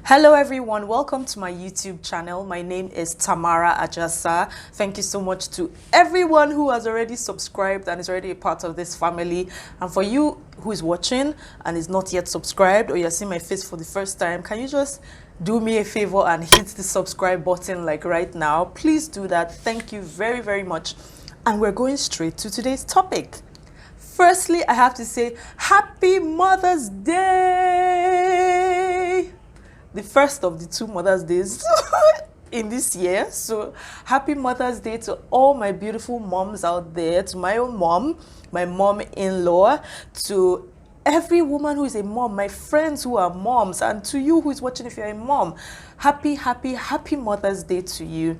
Hello everyone, welcome to my YouTube channel. My name is Tamara Ajasa. Thank you so much to everyone who has already subscribed and is already a part of this family. And for you who is watching and is not yet subscribed, or you're seeing my face for the first time, can you just do me a favor and hit the subscribe button like right now? Please do that. Thank you very, very much. And we're going straight to today's topic. Firstly, I have to say Happy Mother's Day! The first of the two Mother's Days in this year. So happy Mother's Day to all my beautiful moms out there, to my own mom, my mom-in-law, to every woman who is a mom, my friends who are moms, and to you who is watching if you're a mom. Happy Mother's Day to you.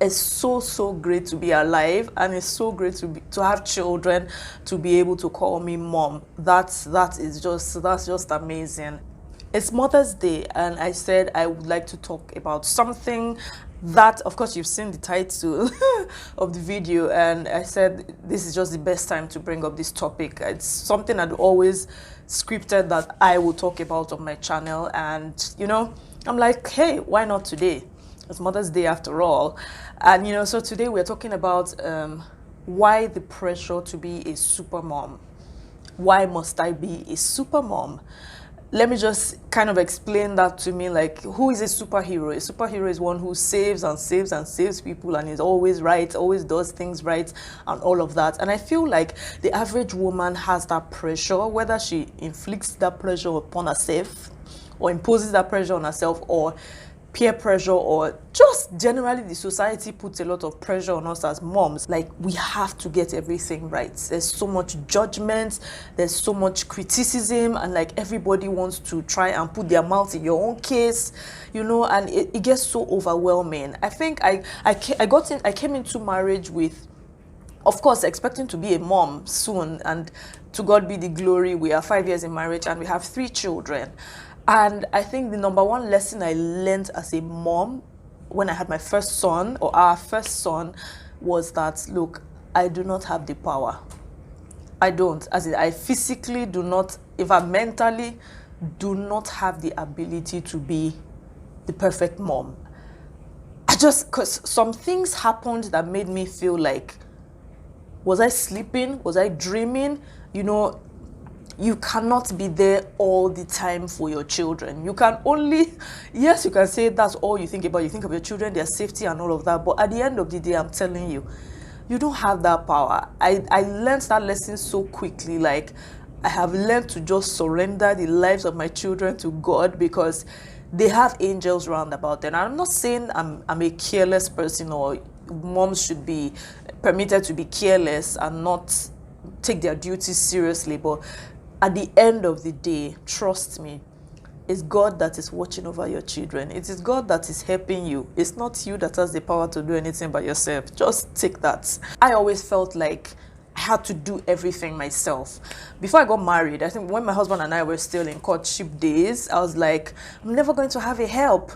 It's so great to be alive, and it's so great to have children, to be able to call me mom. That's just amazing. It's Mother's Day, and I said I would like to talk about something that, of course, you've seen the title of the video, and I said this is just the best time to bring up this topic. It's something I'd always scripted that I will talk about on my channel, and I'm like, hey, why not today? It's Mother's Day after all. And so today we're talking about why the pressure to be a super mom. Why must I be a super mom? Let me just kind of explain that to me, like, who is a superhero? A superhero is one who saves and saves and saves people and is always right, always does things right and all of that. And I feel like the average woman has that pressure, whether she inflicts that pressure upon herself or imposes that pressure on herself, or peer pressure, or just generally the society puts a lot of pressure on us as moms. Like, we have to get everything right. There's so much judgment, there's so much criticism, and like everybody wants to try and put their mouth in your own case, and it gets so overwhelming. I think I came into marriage with, of course, expecting to be a mom soon, and to God be the glory. We are 5 years in marriage and we have 3 children. And I think the number one lesson I learned as a mom when I had my first son, or our first son, was that, look, I do not have the power. I don't. As in, I physically do not, if I mentally do not have the ability to be the perfect mom. Because some things happened that made me feel like, was I sleeping? Was I dreaming? You cannot be there all the time for your children. You can only, yes, you can say that's all you think about. You think of your children, their safety and all of that. But at the end of the day, I'm telling you, you don't have that power. I learned that lesson so quickly. Like, I have learned to just surrender the lives of my children to God, because they have angels round about them. And I'm not saying I'm a careless person, or moms should be permitted to be careless and not take their duties seriously. But at the end of the day, trust me, it's God that is watching over your children. It is God that is helping you. It's not you that has the power to do anything by yourself. Just take that. I always felt like I had to do everything myself. Before I got married, I think when my husband and I were still in courtship days, I was like, I'm never going to have a help.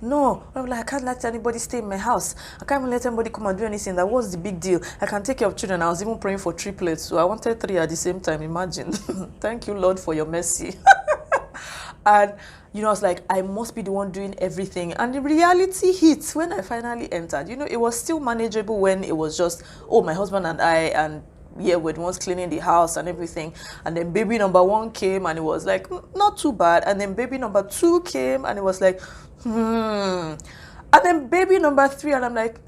No, I'm like, I can't let anybody stay in my house. I can't even let anybody come and do anything. That was the big deal. I can take care of children. I was even praying for triplets, so I wanted 3 at the same time. Imagine. Thank you, Lord, for your mercy. And I was like, I must be the one doing everything. And the reality hit when I finally entered. It was still manageable when it was just, my husband and I, and yeah, we're the ones cleaning the house and everything. And then baby number 1 came, and it was like, not too bad. And then baby number 2 came, and it was like, And then baby number 3, and I'm like,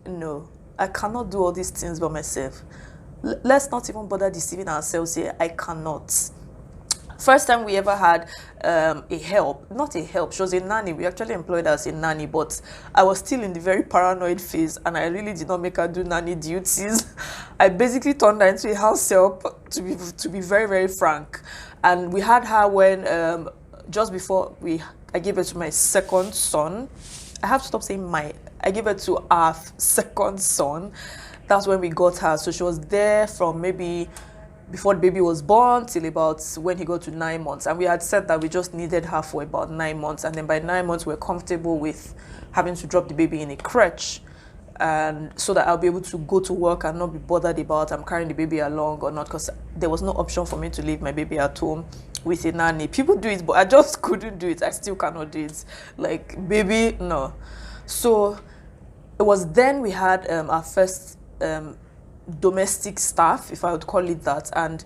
no, I cannot do all these things by myself. Let's not even bother deceiving ourselves here. I cannot. First time we ever had a help, not a help, she was a nanny. We actually employed her as a nanny, but I was still in the very paranoid phase, and I really did not make her do nanny duties. I basically turned her into a house help, to be very, very frank. And we had her when, just before I gave it to my second son. I have to stop saying I gave it to our second son. That's when we got her. So she was there from maybe before the baby was born till about when he got to 9 months. And we had said that we just needed her for about 9 months. And then by 9 months, we're comfortable with having to drop the baby in a crèche. And so that I'll be able to go to work and not be bothered about I'm carrying the baby along or not, because there was no option for me to leave my baby at home with a nanny. People do it, but I just couldn't do it. I still cannot do it. Like, baby, no. So it was then we had our first domestic staff, if I would call it that, and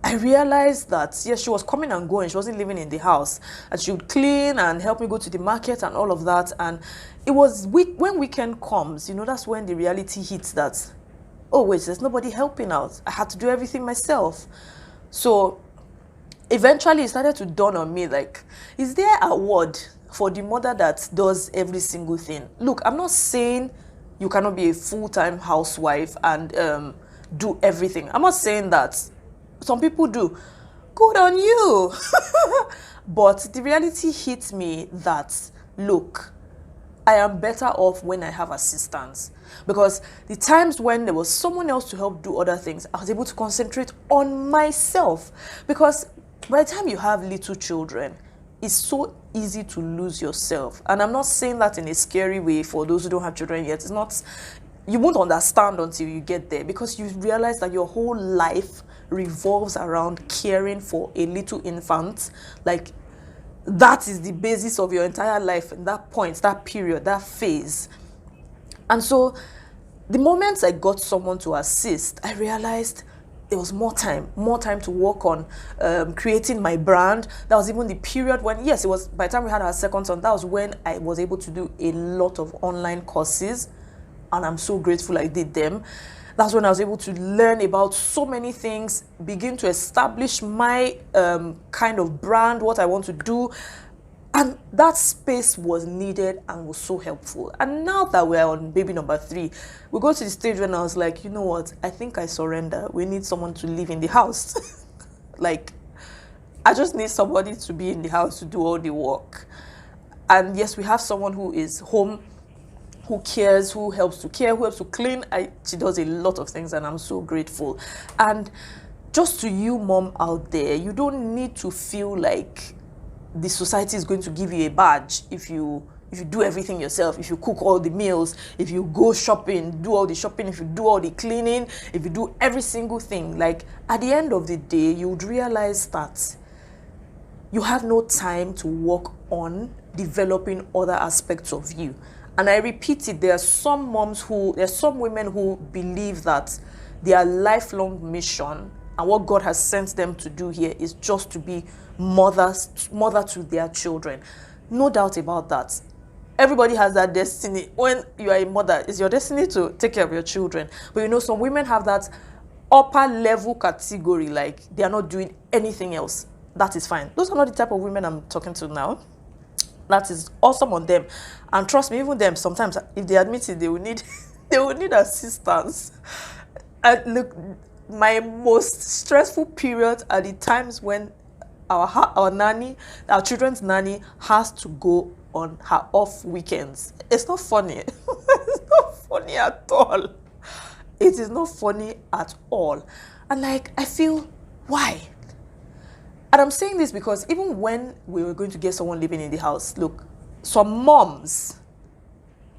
I realized that, yes, she was coming and going. She wasn't living in the house. And she would clean and help me go to the market and all of that. And it was when weekend comes, you know, that's when the reality hits that, oh, wait, there's nobody helping out. I had to do everything myself. So eventually it started to dawn on me, like, is there a word for the mother that does every single thing? Look, I'm not saying you cannot be a full-time housewife and do everything. I'm not saying that. Some people do. Good on you. But the reality hit me that, look, I am better off when I have assistance. Because the times when there was someone else to help do other things, I was able to concentrate on myself. Because by the time you have little children, it's so easy to lose yourself. And I'm not saying that in a scary way for those who don't have children yet. It's not, you won't understand until you get there, because you realize that your whole life revolves around caring for a little infant. Like, that is the basis of your entire life in that point, that period, that phase. And so the moment I got someone to assist, I realized there was more time to work on creating my brand. That was even the period when, yes, it was by the time we had our second son, that was when I was able to do a lot of online courses, and I'm so grateful I did them. That's when I was able to learn about so many things, begin to establish my kind of brand, what I want to do. And that space was needed and was so helpful. And now that we're on baby number 3, we go to the stage when I was like, you know what? I think I surrender. We need someone to live in the house. Like, I just need somebody to be in the house to do all the work. And yes, we have someone who is home, who cares, who helps to care, who helps to clean. She does a lot of things, and I'm so grateful. And just to you, mom out there, you don't need to feel like the society is going to give you a badge if you do everything yourself, if you cook all the meals, if you go shopping, do all the shopping, if you do all the cleaning, if you do every single thing. Like, at the end of the day, you would realize that you have no time to work on developing other aspects of you. And I repeat it, there are some women who believe that their lifelong mission and what God has sent them to do here is just to be mother to their children. No doubt about that. Everybody has that destiny. When you are a mother, it's your destiny to take care of your children. But you know, some women have that upper level category, like they are not doing anything else. That is fine. Those are not the type of women I'm talking to now. That is awesome on them. And trust me, even them, sometimes if they admit it, they will need assistance. And look, my most stressful period are the times when our nanny, our children's nanny, has to go on her off weekends. It's not funny. It's not funny at all. It is not funny at all. And like, I feel, why? And I'm saying this because even when we were going to get someone living in the house, look, some moms,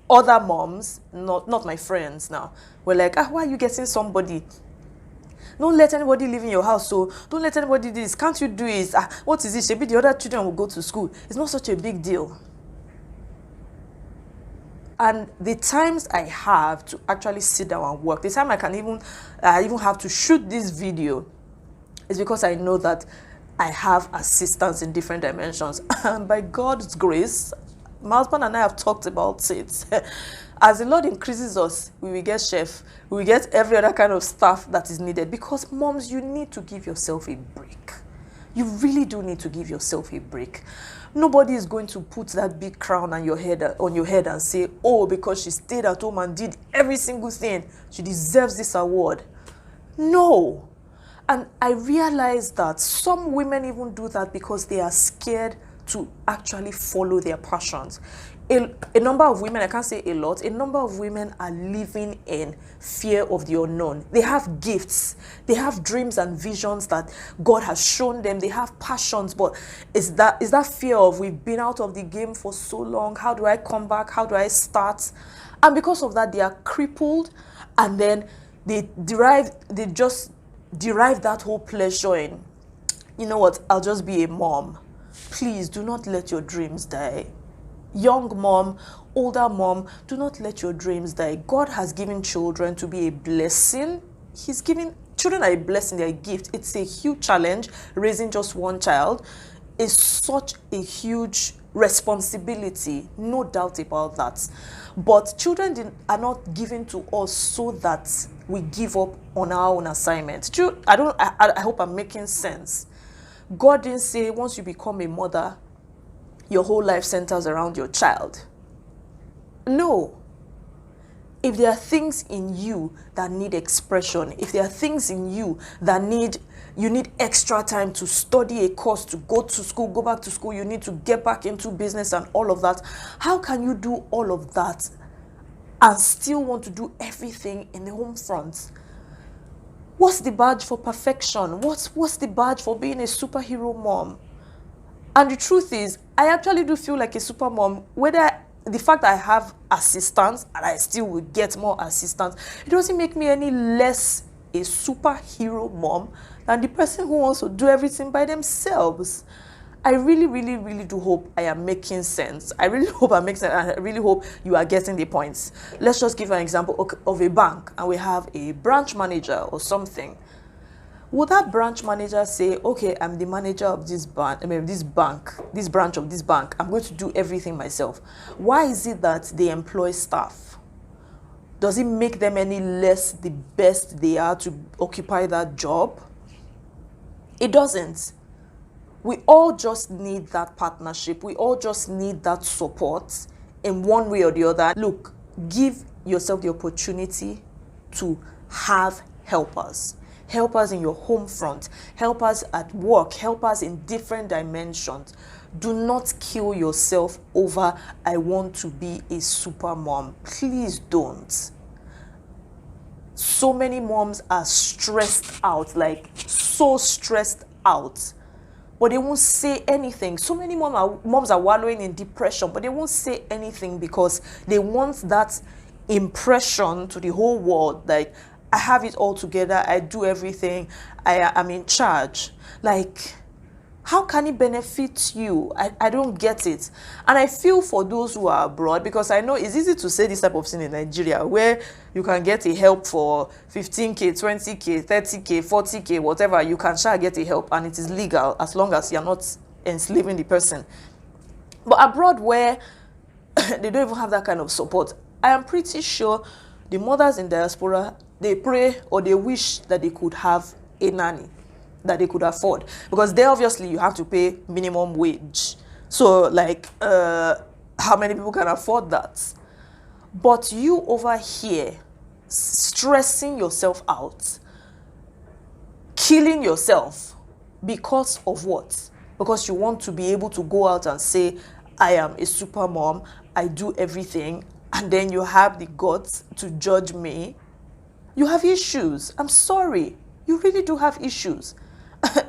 other moms, not my friends now, were like, why are you getting somebody? Don't let anybody live in your house, so don't let anybody do this. Can't you do it? What is it? Maybe the other children will go to school. It's not such a big deal. And the times I have to actually sit down and work, the time I even have to shoot this video, is because I know that I have assistance in different dimensions. And by God's grace, my husband and I have talked about it. As the Lord increases us, we will get chef, we will get every other kind of stuff that is needed. Because moms, you need to give yourself a break. You really do need to give yourself a break. Nobody is going to put that big crown on your head and say, oh, because she stayed at home and did every single thing, she deserves this award. No. And I realized that some women even do that because they are scared to actually follow their passions. A number of women, I can't say a lot, a number of women are living in fear of the unknown. They have gifts, they have dreams and visions that God has shown them, they have passions, but is that fear of, we've been out of the game for so long, how do I come back, how do I start? And because of that, they are crippled, and then they just derive that whole pleasure in, you know what, I'll just be a mom. Please do not let your dreams die. Young mom, older mom, do not let your dreams die. God has given children to be a blessing. He's giving children are a blessing, they're a gift. It's a huge challenge. Raising just one child is such a huge responsibility, no doubt about that. But children are not given to us so that we give up on our own assignment. I hope I'm making sense. God didn't say once you become a mother, your whole life centers around your child. No. If there are things in you that need expression, if there are things in you that you need extra time to study a course, to go to school, go back to school, you need to get back into business and all of that, how can you do all of that and still want to do everything in the home front? What's the badge for perfection? What's the badge for being a superhero mom? And the truth is, I actually do feel like a super mom, whether the fact I have assistants and I still will get more assistants, it doesn't make me any less a superhero mom than the person who wants to do everything by themselves. I really, really, really do hope I am making sense. I really hope I make sense. I really hope you are getting the points. Let's just give an example of a bank, and we have a branch manager or something. Would that branch manager say, okay, I'm the manager of this bank, this branch of this bank, I'm going to do everything myself? Why is it that they employ staff? Does it make them any less the best they are to occupy that job? It doesn't. We all just need that partnership. We all just need that support in one way or the other. Look, give yourself the opportunity to have helpers. Helpers in your home front, helpers at work, helpers in different dimensions. Do not kill yourself over, I want to be a super mom. Please don't. So many moms are stressed out, like so stressed out, but they won't say anything. So many moms are wallowing in depression, but they won't say anything because they want that impression to the whole world, like, I have it all together, I do everything, I'm in charge. Like, how can it benefit you? I don't get it. And I feel for those who are abroad, because I know it's easy to say this type of thing in Nigeria, where you can get a help for 15K, 20K, 30K, 40K, whatever. You can get a help, and it is legal as long as you're not enslaving the person. But abroad, where they don't even have that kind of support, I am pretty sure the mothers in diaspora, they pray or they wish that they could have a nanny that they could afford, because there obviously you have to pay minimum wage. So like, how many people can afford that? But you over here stressing yourself out, killing yourself because of what? Because you want to be able to go out and say, I am a super mom, I do everything, and then you have the guts to judge me. You have issues. I'm sorry. You really do have issues.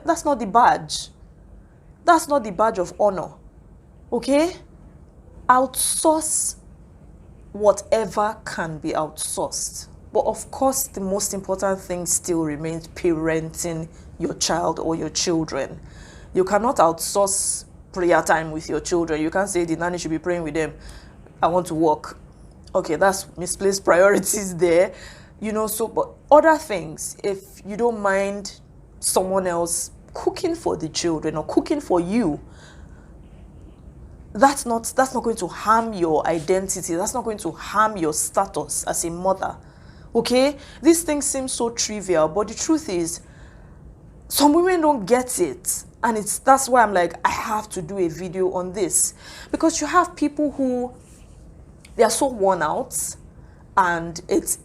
That's not the badge. That's not the badge of honor. Okay? Outsource whatever can be outsourced. But of course, the most important thing still remains parenting your child or your children. You cannot outsource prayer time with your children. You can't say the nanny should be praying with them. I want to work. Okay, that's misplaced priorities there. So, but other things, if you don't mind someone else cooking for the children or cooking for you, that's not going to harm your identity. That's not going to harm your status as a mother. Okay? These things seem so trivial, but the truth is, some women don't get it. And that's why I'm like, I have to do a video on this. Because you have people who, they are so worn out, and it's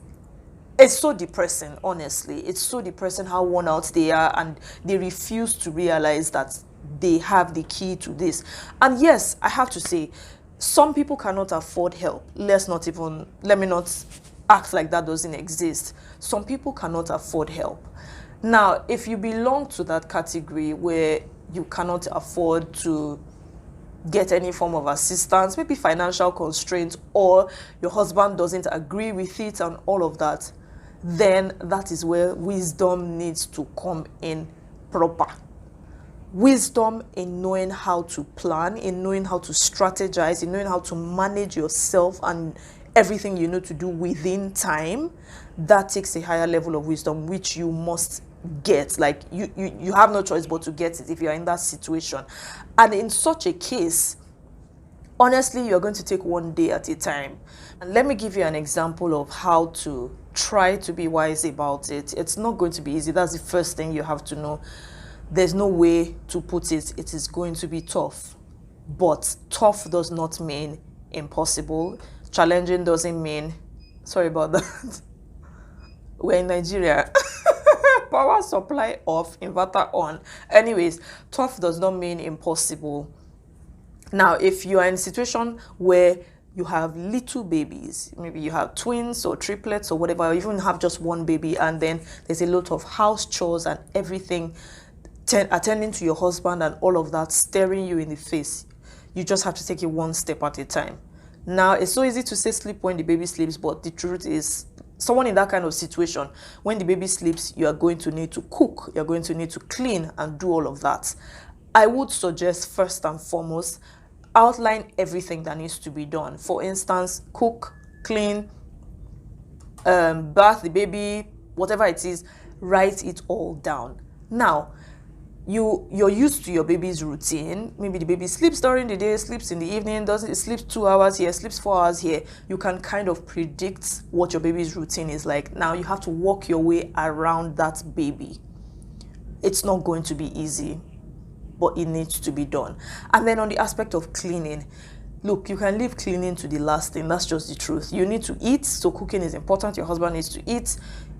so depressing, honestly. It's so depressing how worn out they are, and they refuse to realize that they have the key to this. And yes, I have to say, some people cannot afford help. Let me not act like that doesn't exist. Some people cannot afford help. Now, if you belong to that category where you cannot afford to get any form of assistance, maybe financial constraints, or your husband doesn't agree with it and all of that, then that is where wisdom needs to come in proper. wisdom in knowing how to plan, in knowing how to strategize, in knowing how to manage yourself and everything you need to do within time. That takes a higher level of wisdom, which you must get. Like you have no choice but to get it if you're in that situation. And in such a case, honestly, you're going to take one day at a time. And let me give you an example of how to try to be wise about it. It's not going to be easy. That's the first thing you have to know. There's no way to put it. It is going to be tough. But tough does not mean impossible. Challenging doesn't mean, sorry about that. We're in Nigeria. Power supply off, inverter on. Anyways, tough does not mean impossible. Now, if you are in a situation where you have little babies, maybe you have twins or triplets or whatever, or even have just one baby, and then there's a lot of house chores and everything, attending to your husband and all of that staring you in the face, you just have to take it one step at a time. Now, it's so easy to say sleep when the baby sleeps, but the truth is, someone in that kind of situation, when the baby sleeps, you are going to need to cook, you're going to need to clean and do all of that. I would suggest, first and foremost, outline everything that needs to be done. For instance, cook, clean, bath the baby, whatever it is, write it all down. Now, you're used to your baby's routine. Maybe the baby sleeps during the day, sleeps in the evening, sleeps 2 hours here, sleeps 4 hours here. You can kind of predict what your baby's routine is like. Now you have to work your way around that baby. It's not going to be easy, but it needs to be done. And then on the aspect of cleaning, look, you can leave cleaning to the last thing. That's just the truth. You need to eat, so cooking is important. Your husband needs to eat.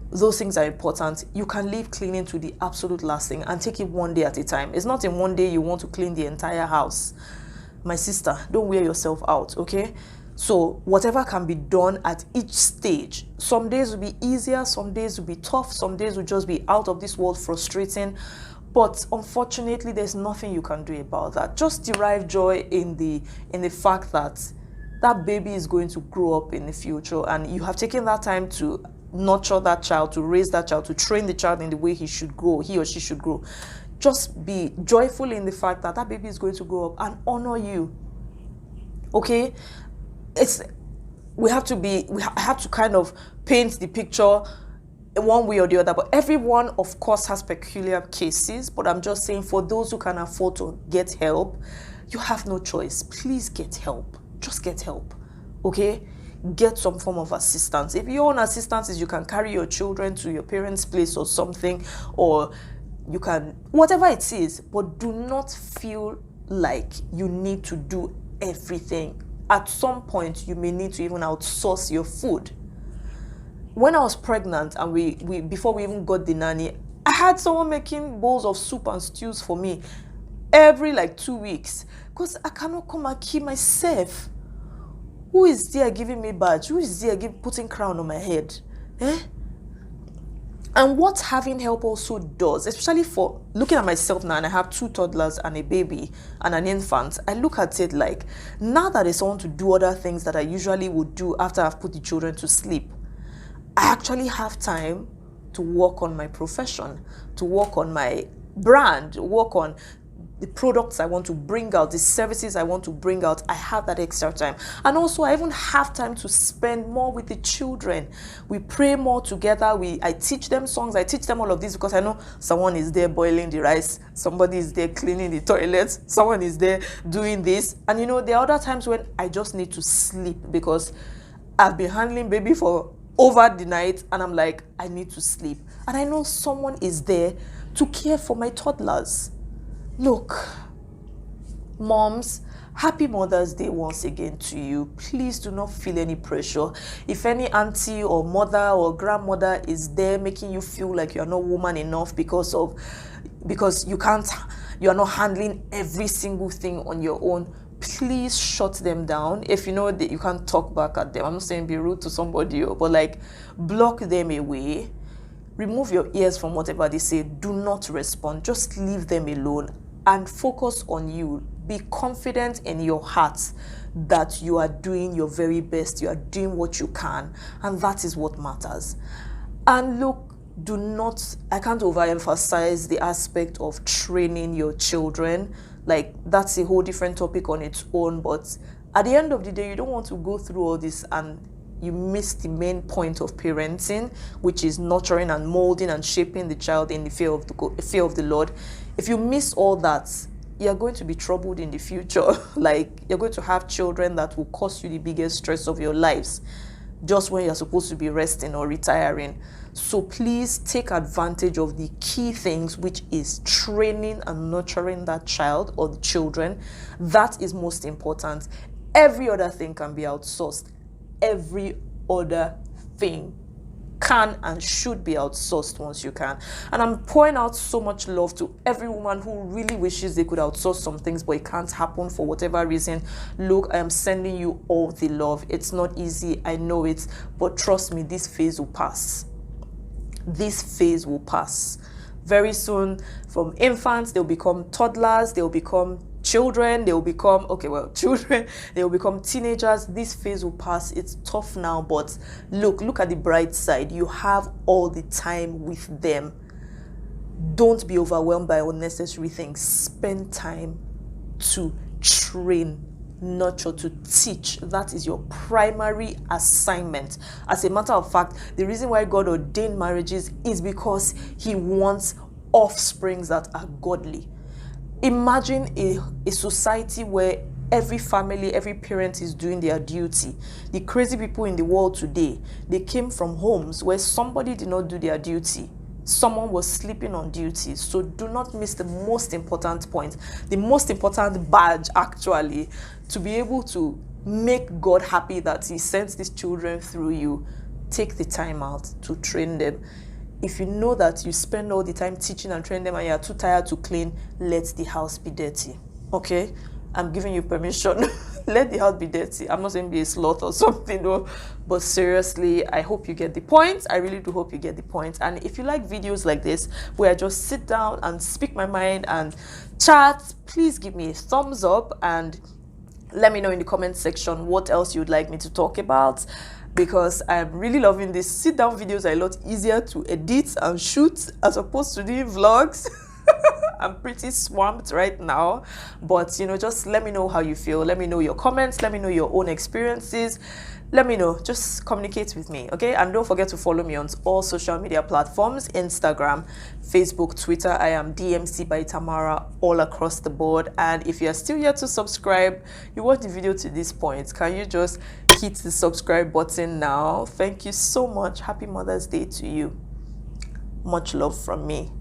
Those things are important. You can leave cleaning to the absolute last thing and take it one day at a time. It's not in one day you want to clean the entire house. My sister, don't wear yourself out, okay? So whatever can be done at each stage. Some days will be easier, some days will be tough, some days will just be out of this world frustrating. But unfortunately, there's nothing you can do about that. Just derive joy in the fact that that baby is going to grow up in the future, and you have taken that time to nurture that child, to raise that child, to train the child in the way he or she should grow. Just be joyful in the fact that that baby is going to grow up and honor you. Okay? We have to kind of paint the picture one way or the other, but everyone of course has peculiar cases. But I'm just saying, for those who can afford to get help, you have no choice. Please get help. Just get help. Okay? Get some form of assistance. If your own assistance is you can carry your children to your parents' place or something, or you can, whatever it is, but do not feel like you need to do everything. At some point, you may need to even outsource your food. When I was pregnant and we before we even got the nanny, I had someone making bowls of soup and stews for me every 2 weeks, because I cannot come and keep myself. Who is there giving me badge? Who is there putting crown on my head? And what having help also does, especially for looking at myself now, and I have 2 toddlers and a baby and an infant, I look at it like, now that there's someone to do other things that I usually would do after I've put the children to sleep, I actually have time to work on my profession, to work on my brand, work on the products I want to bring out, the services I want to bring out. I have that extra time. And also, I even have time to spend more with the children. We pray more together. I teach them songs. I teach them all of this because I know someone is there boiling the rice. Somebody is there cleaning the toilets. Someone is there doing this. And there are other times when I just need to sleep because I've been handling baby for over the night and I'm like, I need to sleep. And I know someone is there to care for my toddlers. Look, moms, happy Mother's Day once again to you. Please do not feel any pressure. If any auntie or mother or grandmother is there making you feel like you're not woman enough because you are not handling every single thing on your own, please shut them down. If you know that you can't talk back at them, I'm not saying be rude to somebody, but block them away. Remove your ears from whatever they say. Do not respond. Just leave them alone and focus on you. Be confident in your heart that you are doing your very best. You are doing what you can, and that is what matters. And look, I can't overemphasize the aspect of training your children. Like, that's a whole different topic on its own, but at the end of the day, you don't want to go through all this and you miss the main point of parenting, which is nurturing and molding and shaping the child in the fear of the Lord. If you miss all that, you're going to be troubled in the future. Like, you're going to have children that will cause you the biggest stress of your lives just when you're supposed to be resting or retiring. So please take advantage of the key things, which is training and nurturing that child or the children. That is most important. Every other thing can be outsourced. Every other thing can and should be outsourced once you can. And I'm pouring out so much love to every woman who really wishes they could outsource some things, but it can't happen for whatever reason. Look, I am sending you all the love. It's not easy, I know it, but trust me, this phase will pass. This phase will pass. Very soon, from infants, they'll become toddlers, they'll become children, they'll become children, they'll become teenagers. This phase will pass. It's tough now, but look at the bright side. You have all the time with them. Don't be overwhelmed by unnecessary things. Spend time to train, nurture, to teach. That is your primary assignment. As a matter of fact, the reason why God ordained marriages is because he wants offsprings that are godly. Imagine a society where every family, every parent is doing their duty. The crazy people in the world today, they came from homes where somebody did not do their duty. Someone was sleeping on duty. So do not miss the most important point, the most important badge, actually, to be able to make God happy that he sends these children through you. Take the time out to train them. If you know that you spend all the time teaching and training them and you're too tired to clean, let the house be dirty. Okay? I'm giving you permission. Let the house be dirty. I'm not saying be a sloth or something, though. But seriously, I hope you get the point. I really do hope you get the point. And if you like videos like this, where I just sit down and speak my mind and chat, please give me a thumbs up and let me know in the comment section what else you'd like me to talk about, because I'm really loving this. Sit-down videos are a lot easier to edit and shoot as opposed to doing vlogs. I'm pretty swamped right now, but just let me know how you feel. Let me know your comments. Let me know your own experiences. Let me know. Just communicate with me, okay? And don't forget to follow me on all social media platforms: Instagram, Facebook, Twitter. I am DMCbyTAMARA all across the board. And if you are still yet to subscribe, you watch the video to this point, can you just hit the subscribe button now? Thank you so much. Happy Mother's Day to you. Much love from me.